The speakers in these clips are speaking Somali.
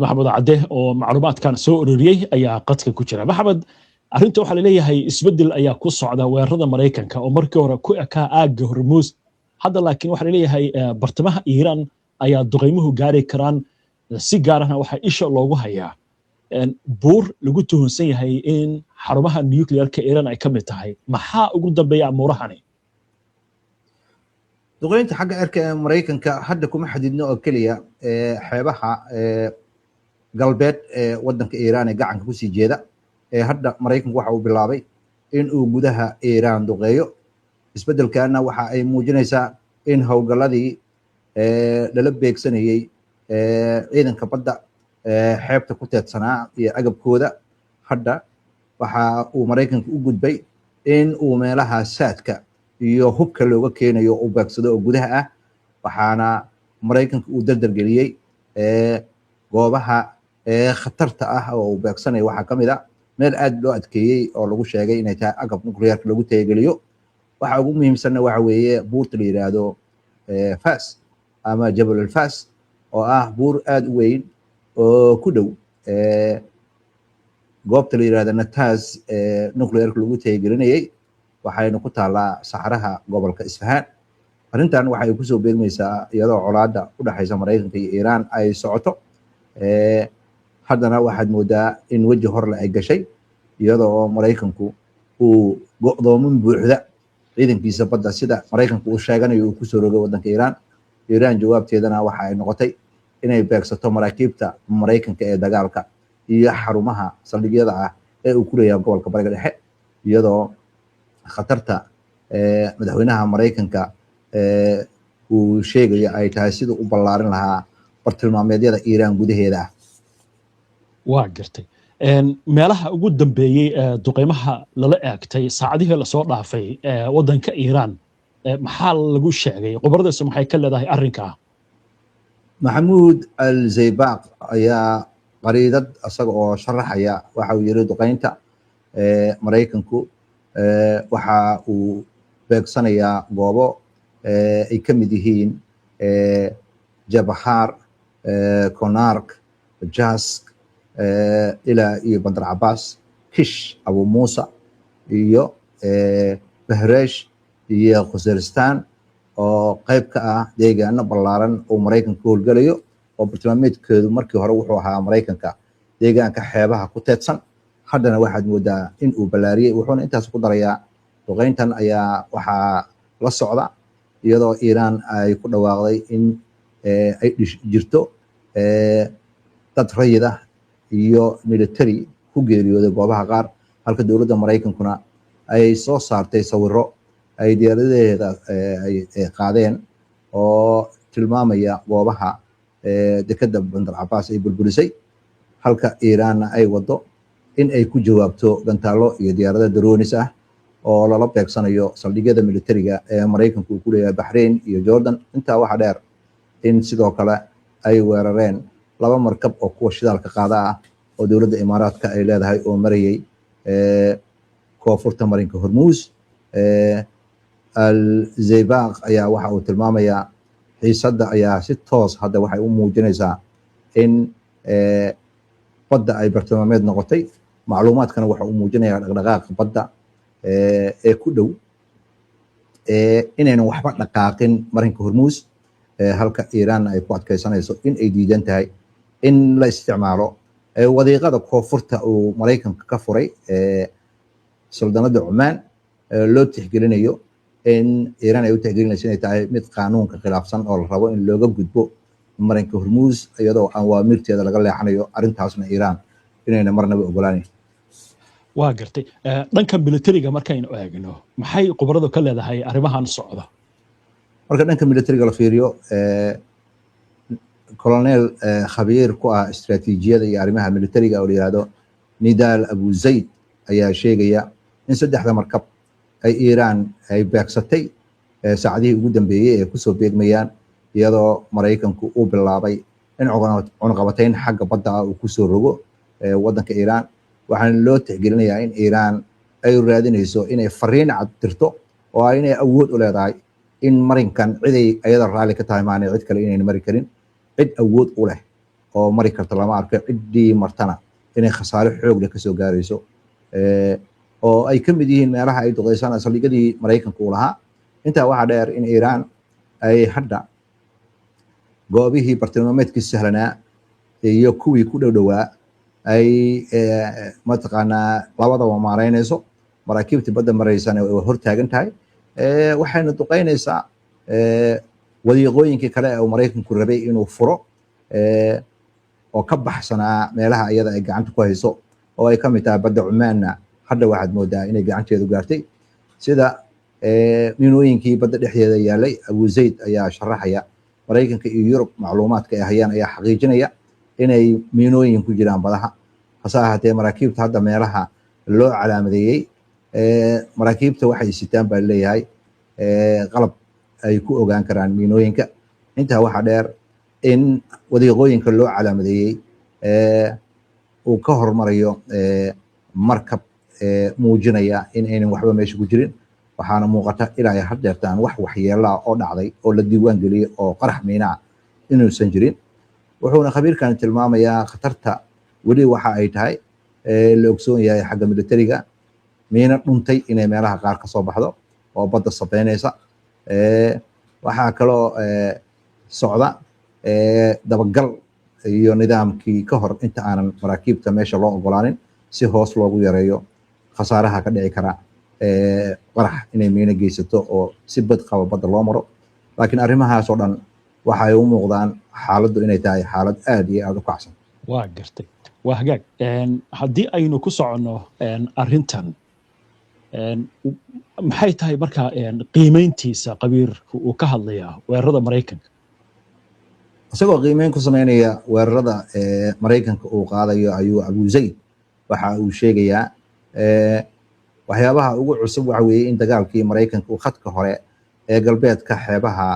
maxamed cadde oo macluumaadkan soo ururiyey ayaa qadka ku jira. maxamed, arrinta waxaa laleeyahay isbeddel ayaa ku socda weerarada Maraykanka oo markii hore ku ekaa aagga Hormuus. hadda laakiin waxaa laleeyahay bartamaha Iiraan ayaa duqeymuhu gaari karaan. si gaar ahna waxaa isha loogu hayaa buur lagu tuhunsan yahay in xarumaha nuclearka Iiraan ay ka mid tahay. maxaa ugu dambeeya amuurahani? duqeynta xagga cirka ee Maraykanka hadda kuma xadidno oo keliya xeebaha galbeed ee wadanka Iiraan ee gacanka ku sii jeeda. hadda Maraykanku waxa uu bilaabay in uu gudaha Iiraan duqeeyo. isbeddelkaana waxa ay muujinaysaa in howlgalladii lala beegsanayay ciidanka badda xeebta ku teedsanaa iyo agabkooda hadda waxa uu Maraykanku u gudbay in uu meelaha saadka iyo hubka looga keenayo u beegsado oo gudaha ah. waxaana Maraykanku uu dardargeliyey goobaha khatarta ah oo uu beegsanayo. waxaa ka mid a meel aad loo adkeeyey oo lagu sheegay inay tahay agab nuclearka lagu tayageliyo. waxa ugu muhiimsanna waxa weeye buurta la yidhaahdo Fas ama Jabal al-Fas oo ah buur aad u weyn oo ku dhow goobta la yidhaahdo Natanz nuclearka lagu tayagelinayay. waxayna ku taallaa saxaraha gobolka Isfahaan. arrintan waxay kusoo beegmaysaa iyadoo colaadda u dhaxaysa Maraykanka iyo Iiraan ay socoto. haddana waxaad moodaa in weji horle ay gashay iyadoo Maraykanku uu go'doomin buuxda ciidankiisa badda sida Maraykanku uu sheeganayo uu kusoo rogay wadanka Iiraan. Iiraan jawaabteedana waxa ay noqotay inay beegsato maraakiibta Maraykanka ee dagaalka iyo xarumaha saldhigyada ah ee uu ku leeyahay gobolka Bariga Dhexe, iyadoo khatarta madaxweynaha Maraykanka uu sheegayo ay tahay siduu u ballaarin lahaa bartilmaameedyada Iiraan gudaheeda ah. waa gartay. meelaha ugu dambeeyey duqeymaha lala eegtay saacadihii lasoo dhaafay wadanka Iiraan maxaa lagu sheegay? khubaradiisu maxay ka leedahay arrinkaa? Maxamuud al-Zaybaaq ayaa qariidad isaga oo sharaxaya waxa uu yiri duqeynta Maraykanku waxa uu beegsanayaa goobo ay ka mid yihiin Jabahar, Konark, Jask ilaa iyo Bandar Abbas, Kish, Abu Musa iyo Bahresh iyo Khuzaristan oo qayb ka ah deegaano ballaaran oo Maraykanku howlgalayo oo bartilmaameedkeedu markii hore wuxuu ahaa Maraykanka deegaanka xeebaha ku teedsan. haddana waxaad moodaa in uu ballaariyey. wuxuuna intaas ku darayaa duqeyntan ayaa waxaa la socda iyadoo Iiraan ay ku dhawaaqday in ay jirto dad rayid ah iyo military ku geeriyooday goobaha qaar, halka dowladda Maraykankuna ay soo saartay sawirro ay diyaaradaheeda ay qaadeen oo tilmaamaya goobaha dekedda Bandar Abbas ay burburisay, halka Iiraanna ay wado in ay ku jawaabto gantaalo iyo diyaarado daroonis ah oo lala beegsanayo saldhigyada militariga ee Maraykanku uu ku leeyahay Bahrain iyo Jordan. intaa waxaa dheer in sidoo kale ay weerareen 2 markab oo kuwa shidaalka qaada ah oo dowladda Imaaraadka ay leedahay oo marayay koonfurta marinka Hormuus. al-Zaybaaq ayaa waxa uu tilmaamayaa xiisadda ayaa si toos hadda waxay u muujinaysaa in badda ay bartilmaameed noqotay. macluumaadkana waxa uu muujinayaa dhaqdhaqaaqa badda ee ku dhow inaynan waxba dhaqaaqin marinka Hormuus, halka Iiraan ay ku adkaysanayso in ay diidan tahay in la isticmaalo wadiiqada koonfurta uu Maraykanka ka furay suldanada Cumaan loo tixgelinayo in Iiraan ay u tixgelinayso inay tahay mid qaanuunka khilaafsan oo la rabo in looga gudbo marinka Hormuus iyadoo awaamirteeda laga leexanayo. arrintaasna Iiraan inayna marnaba ogolaanayn. waa gartay. dhanka militariga markaynu eegno maxay khubaradu ka leedahay arrimahan socda? marka dhanka militariga la fiiriyo colonel khabiir ku ah istiraatiijiyada iyo arrimaha militariga oo la yiraahdo Nidaal Abu Zayd ayaa sheegaya in 3 markab ay Iiraan ay beegsatay saacadihii ugu dambeeyay ee kusoo beegmayaan, iyadoo Maraykanku uu bilaabay in cunaqabatayn xagga badda uu kusoo rogo wadanka Iiraan. waxaana loo tixgelinayaa in Iiraan ay raadinayso inay fariin cad dirto oo inay awood u leedahay in marinkan ciday ayada raali ka tahay maana cid kale inayna mari karin. cid awood u leh oo mari karta lama arko, ciddii martana inay khasaare xoog leh kasoo gaarayso, oo ay ka mid yihiin meelaha ay duqeysaan saldhigyadii Maraykanka uu lahaa. intaa waxaa dheer in Iiraan ay hadda goobihii bartilmaameedkii sahlanaa iyo kuwii ku dhowdhowaa ay mataqaanaa labadaba maaraynayso, maraakiibtii badda maraysana way hortaagan tahay, waxayna duqeynaysaa wadiiqooyinkii kale ee Maraykanku rabay inuu furo oo ka baxsanaa meelaha iyada ay gacanta ku hayso, oo ay ka mid tahay badda Cumaanna hadda waxaad moodaa inay gacanteedu gaartay. sida miinooyinkii badda dhexdeeda yaalay, Abu Zayd ayaa sharaxaya, Maraykanka iyo Yurub macluumaadka ay hayaan ayaa xaqiijinaya inay miinooyin ku jiraan badaha. hase ahaatee maraakiibta hadda meelaha loo calaamadeeyey, maraakiibta waxay sitaan baa leeyahay qalab ay ku ogaan karaan miinooyinka. intaa waxaa dheer in wadiiqooyinka loo calaamadeeyey uu ka hormarayo markab muujinaya in aynan waxba meesha ku jirin, waxaana muuqata ilaa ay haddeertaan wax waxyeelaa oo dhacday oo la diiwaan geliyey oo qarax miinaa inuusan jirin. wuxuuna khabiirkan tilmaamayaa khatarta weli waxa ay tahay la ogsoon yahay xagga militariga, miina dhuntay inay meelaha qaar ka soo baxdo oo badda sabeynaysa. waxaa kaloo socda dabagal iyo nidaamkii ka hor inta aanan maraakiibta meesha loo ogolaanin, si hoos loogu yareeyo khasaaraha ka dhici kara qarax inay miina geysato oo si bad qaba badda loo maro. laakiin arrimahaas oo dhan waxay u muuqdaan xaaladdu inay tahay xaalad aad iyo aad u kacsan. waa gartay, waa hagaag. haddii aynu ku soconno arrintan, maxay tahay marka qiimeyntiisa qabiirku uu ka hadlayaa weerarada Maraykanka? isagoo qiimeyn ku sameynaya weerarada Maraykanka uu qaadayo ayuu Abu Zayd waxa uu sheegayaa waxyaabaha ugu cusub waxa weeye in dagaalkii Maraykanka uu khadka hore ee galbeedka xeebaha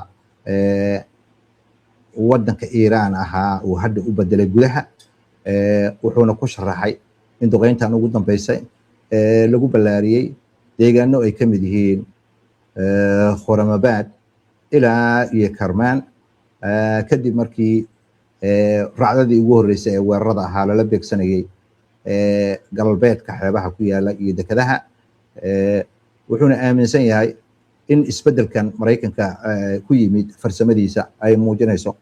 waddanka Iiraan ahaa uu hadda u bedelay gudaha. wuxuuna ku sharaxay in duqeyntan ugu dambeysay lagu ballaariyey deegaano ay ka mid yihiin Khurramabad ilaa iyo Karmaan, kadib markii racdadii ugu horreysay ee weerarada ahaa lala beegsanayay galbeedka xeebaha ku yaala iyo dekedaha. wuxuuna aaminsan yahay in isbeddelkan Maraykanka ku yimid farsamadiisa ay muujinayso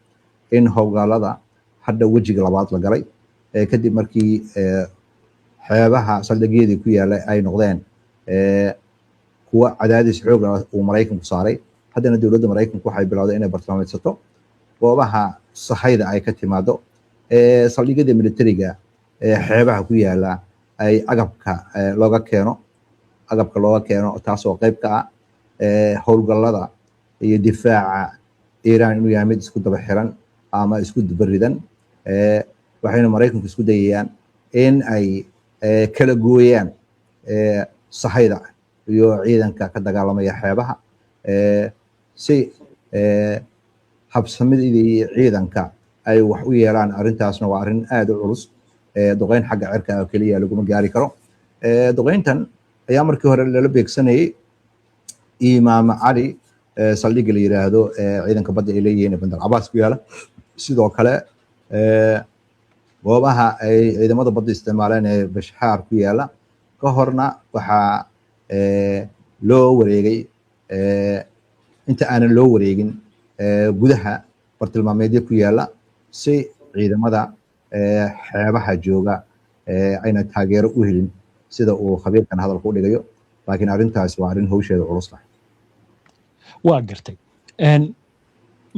in howlgallada hadda wejiga labaad la galay, kadib markii xeebaha saldhigyadii ku yaala ay noqdeen kuwa cadaadis xoog ah uu Maraykanku saaray. haddana dowladda Maraykanku waxay bilowday inay bartilmaameedsato goobaha sahayda ay ka timaado, saldhigyada militariga xeebaha ku yaala ay agabka looga keeno, taasoo qayb ka ah howlgallada iyo difaaca Iiraan inuu yahay mid isku daba xiran ama isku dabaridan. waxayna Maraykanku isku dayayaan in ay kala gooyaan sahayda iyo ciidanka ka dagaalamaya xeebaha, si habsamidii ciidanka ay wax u yeelaan. arrintaasna waa arrin aad u culus, duqeyn xagga cirka oo keliya laguma gaari karo. duqeyntan ayaa markii hore lala beegsanayay Imaam Cali saldhigga la yiraahdo ciidanka badda ay leeyihiin Bandar Cabaas ku yaala. sidoo kale goobaha ay ciidamada badda isticmaaleen ee Bashhaar ku yaala ka horna waxaa loo wareegay inta aanan loo wareegin gudaha bartilmaameedyo ku yaala, si ciidamada xeebaha jooga ayna taageero u helin, sida uu khabiirkan hadalka u dhigayo. laakiin arrintaas waa arrin hawsheeda culus ah. waa gartay.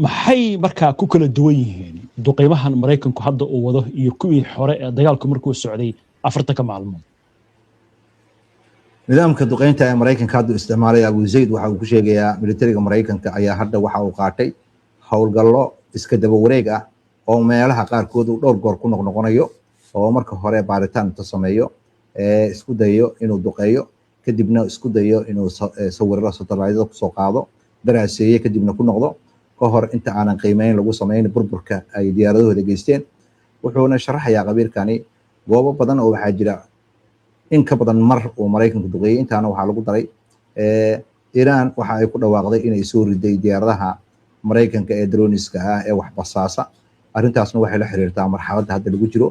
maxay markaa ku kala duwan yihiin duqeymahan Maraykanku hadda uu wado iyo kuwii hore ee dagaalku markuu socday 40 maalmood? nidaamka duqeynta ee Maraykanka hadda isticmaalaya Abu Zayd waxa uu ku sheegayaa militariga Maraykanka ayaa hadda waxa uu qaatay howlgallo iska daba wareeg ah oo meelaha qaarkood uu dhowr goor ku noqnoqonayo, oo marka hore baaritaan inta sameeyo isku dayo inuu duqeeyo, kadibna isku dayo inuu sawirro satellite ku soo qaado, daraaseeye kadibna ku noqdo ka hor inta aanan qiimeyn lagu sameyn burburka ay diyaaradahooda geysteen. wuxuuna sharaxayaa qabiirkani goobo badan oo waxaa jira in ka badan mar uu Maraykanku duqeeyay. intaana waxaa lagu daray Iiraan waxa ay ku dhawaaqday inay soo riday diyaaradaha Maraykanka ee droniska ah ee wax basaasa, arrintaasna waxay la xiriirtaa marxaladda hadda lagu jiro.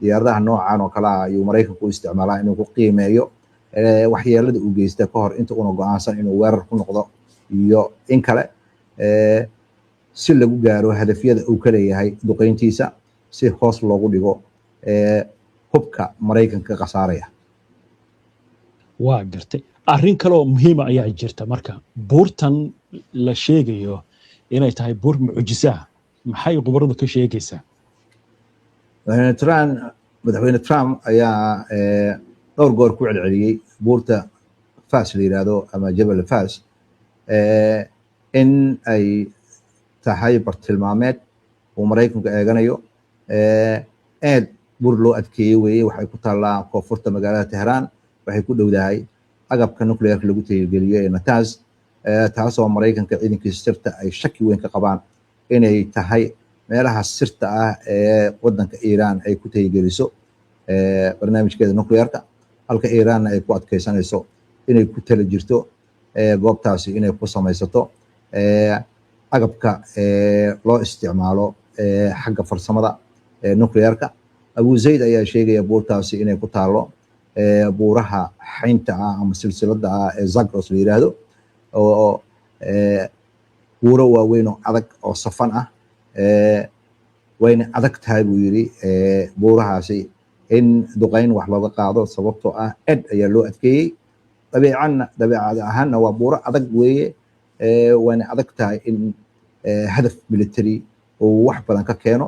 diyaaradaha noocan oo kale ah ayuu Maraykanku u isticmaalaa inuu ku qiimeeyo waxyeelada uu geysta ka hor inta uuna go'aansan inuu weerar ku noqdo iyo in kale, si lagu gaaro hadafyada uu ka leeyahay duqeyntiisa, si hoos loogu dhigo hubka Maraykanka khasaaraya. waa gartay arrin kale oo muhiima ayaa jirta marka buurtan la sheegayo inay tahay buur mucjisa maxay khubaradu ka sheegaysaa? madaxweyne Trump ayaa dhowr goor ku celceliyey buurta Fas la yiraahdo ama Jabal Fas in ay tahay bartilmaameed uu Maraykanku eeganayo. aad buur loo adkeeyey weeye, waxay ku taallaa koonfurta magaalada Tehran, waxay ku dhowdahay agabka nuclearka lagu tixgeliyo ee Natanz, taasoo Maraykanka ciidankiisa sirta ay shaki weyn ka qabaan inay tahay meelaha sirta ah ee wadanka Iran ay ku tixgeliso barnaamijkeeda nuclearka, halka Iranna ay ku adkeysanayso inay ku tala jirto goobtaasi inay ku samaysato agabka loo isticmaalo xagga farsamada nuclearka. Abu Zayd ayaa sheegaya buurtaasi inay ku taalo buuraha xaynta ah ama silsilada ah ee Zagros la yiraahdo, oo buuro waaweyn oo adag oo safan ah, wayna adag tahay buu yiri buurahaasi in duqeyn wax looga qaado sababtoo ah aad ayaa loo adkeeyey. dabeecad ahaanna waa buuro adag weeye, wayna adag tahay in hadaf military uu wax badan ka keeno.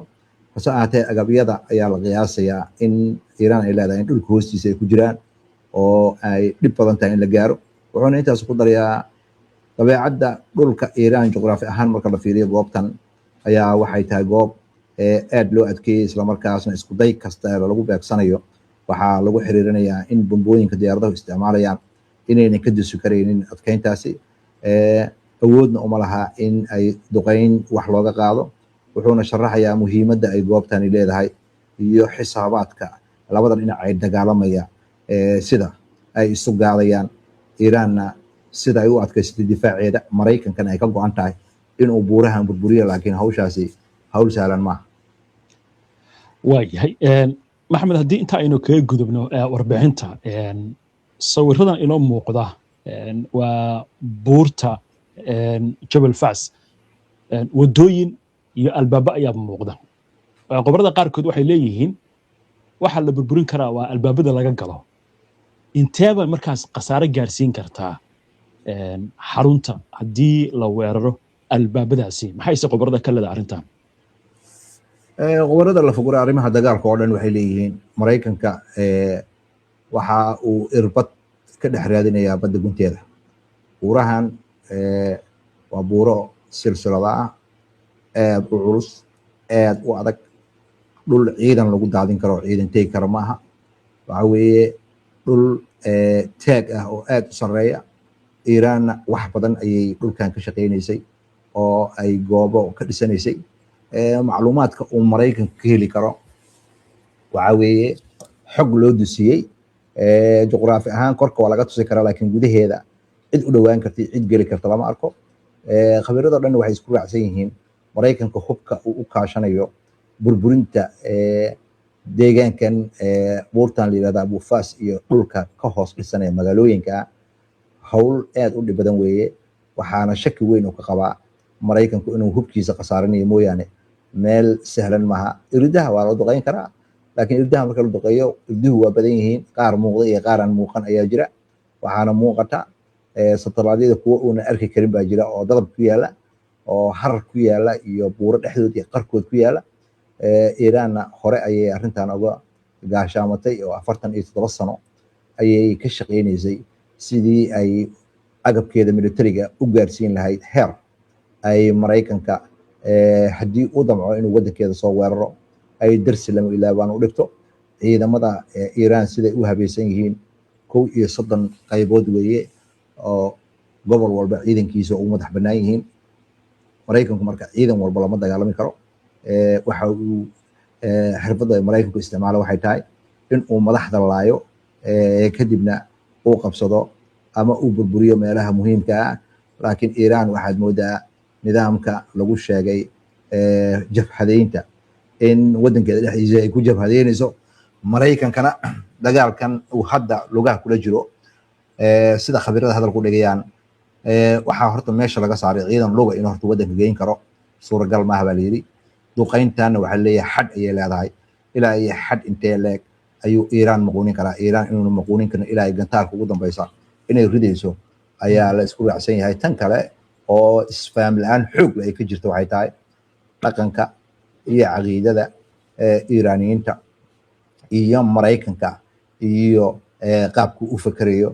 hase ahaatee agabyada ayaa la qiyaasayaa in Iran ay leedahay in dhulka hoostiisa ay ku jiraan oo ay dhib badan tahay in la gaaro. wuxuuna intaas ku darayaa dabeecadda dhulka Iran juqraafi ahaan marka la fiiriyo goobtan ayaa waxay tahay goob aad loo adkeeyey, isla markaasna isku day kasta ee lagu beegsanayo waxaa lagu xiriirinayaa in bombooyinka diyaaradahu isticmaalayaan inaynan ka disi karaynin adkeyntaasi, awoodna uma laha in ay duqeyn wax looga qaado. wuxuuna sharaxayaa muhiimadda ay goobtani leedahay iyo xisaabaadka labada dhinac ay dagaalamaya, sida ay isu gaadayaan. Iranna sida ay u adkaysatay difaaceeda, Maraykankana ay ka go'an tahay inuu buurahan burburiyo, laakiin hawshaasi hawl sahlan maaha. waayahay maxamed, haddii inta aynu kaga gudubno warbixinta, sawiradan inoo muuqda waa buurta Jabal Fas, wadooyin iyo albaaba ayaa muuqda. khubarada qaarkood waxay leeyihiin waxa la burburin karaa waa albaabada laga galo. inteeba markaas khasaare gaarsiin kartaa xarunta haddii la weeraro albaabadaasi? maxayse khubarada ka leedahay arrintan? khubarada la fogura arrimaha dagaalka oo dhan waxay leeyihiin Maraykanka waxa uu irbad ka dhex raadinayaa badda gunteeda. buurahan waa buuro silsilada ah, aad u culus, aad u adag, dhul ciidan lagu daadin karo, ciidan tegi karo maaha. waxa weeye dhul taag ah oo aad u sareeya. Iranna wax badan ayay dhulkan ka shaqeynaysay oo ay goobo ka dhisanaysay. macluumaadka uu Maraykanka ka heli karo waxa weeye xog loo dusiyey. juqraafi ahaan korka waa laga tusi karaa, laakiin gudaheeda cid u dhowaan karta, cid geli karta lama arko. khabiirada dhan waxay isku raacsan yihiin Maraykanka hubka uu u kaashanayo burburinta deegaankan buurtan la yiraahdo Abu Fas iyo dhulka ka hoos dhisanaya magaalooyinka hawl aad u dhib badan weeye. waxaana shaki weyn uu ka qabaa Maraykanku inuu hubkiisa khasaarinayo mooyaane meel sahlan maaha. irdaha waa la duqeyn karaa, laakiin irdaha marka la duqeeyo irduhu waa badan yihiin, qaar muuqda iyo qaar aan muuqan ayaa jira. waxaana muuqata sataraadyada kuwa uuna arki karin baa jira oo dadab ku yaala, oo harar ku yaala iyo buuro dhexdood iyo qarkood ku yaala. Iranna hore ayay arrintan uga gaashaamatay oo 47 sano ayay ka shaqeynaysay sidii ay agabkeeda militariga u gaarsiin lahayd heer ay Maraykanka haddii uu damco inuu wadankeeda soo weeraro ay darsi lama ilaabaan u dhigto. ciidamada Iran siday u habaysan yihiin 31 qaybood weeye oo gobol walba ciidankiisa ugu madax bannaan yihiin. Maraykanku marka ciidan walba lama dagaalami karo. waxa uu xirfadda Maraykanku isticmaalo waxay tahay in uu madaxda laayo, kadibna uu qabsado ama uu burburiyo meelaha muhiimka ah. laakiin Iran waxaad moodaa nidaamka lagu sheegay jabhadeynta in waddankeeda dhexdiisa ay ku jabhadeynayso maraykankana dagaalkan uu hadda lugaha kula jiro sida khabiirada hadal ku dhigayaan waxaa horta meesha laga saaray ciidan luga inuu horta waddanka geyn karo suuragal maaha baa layidhi duqayntaana waxaa leeyahay xad ayay leedahay ilaa iyo xad intee leeg ayuu iiraan maquunin karaa iiraan inuuna maquunin karin ilaa gantaalka ugu dambeysa inay ridayso ayaa la isku raacsan yahay tan kale oo isfaam la-aan xoog ay ka jirto waxay tahay dhaqanka iyo caqiidada iiraaniyiinta iyo maraykanka iyo qaabku u fakerayo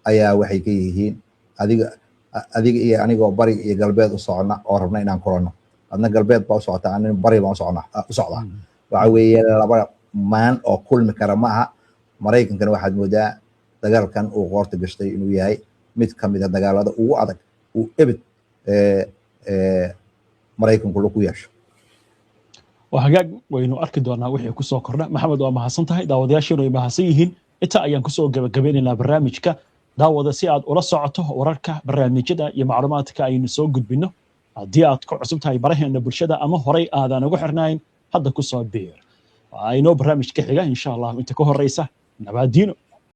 ayaa waxay ka yihiin adiga iyo anigoo bari iyo galbeed u socona oo rabna inaan kulanno adna galbeed baa u socota anina bari baan u socdaa waxa weeye laba maan oo kulmi kara ma aha maraykankana waxaad moodaa dagaalkan uu qoorta gashtay inuu yahay mid ka mid a dagaalada ugu adag uu ebed maraykanku lagu yeesho وهجاج وينو أركض وأنا وحي كسو كرنا محمد وما حسنته داود ياشر وما حسيهن إنت أيام كسو جبيننا برنامجك داود سياد ولا ساعته وركه برنامج كده يمعلوماتك أي نسوق جد بينه ديات كعصمتها يبرهن بالشدة أما هري هذا أنا وحرناين هذا كسو بير أي نو برنامج كحجة إن شاء الله أنت كهر رئيسه نبادينه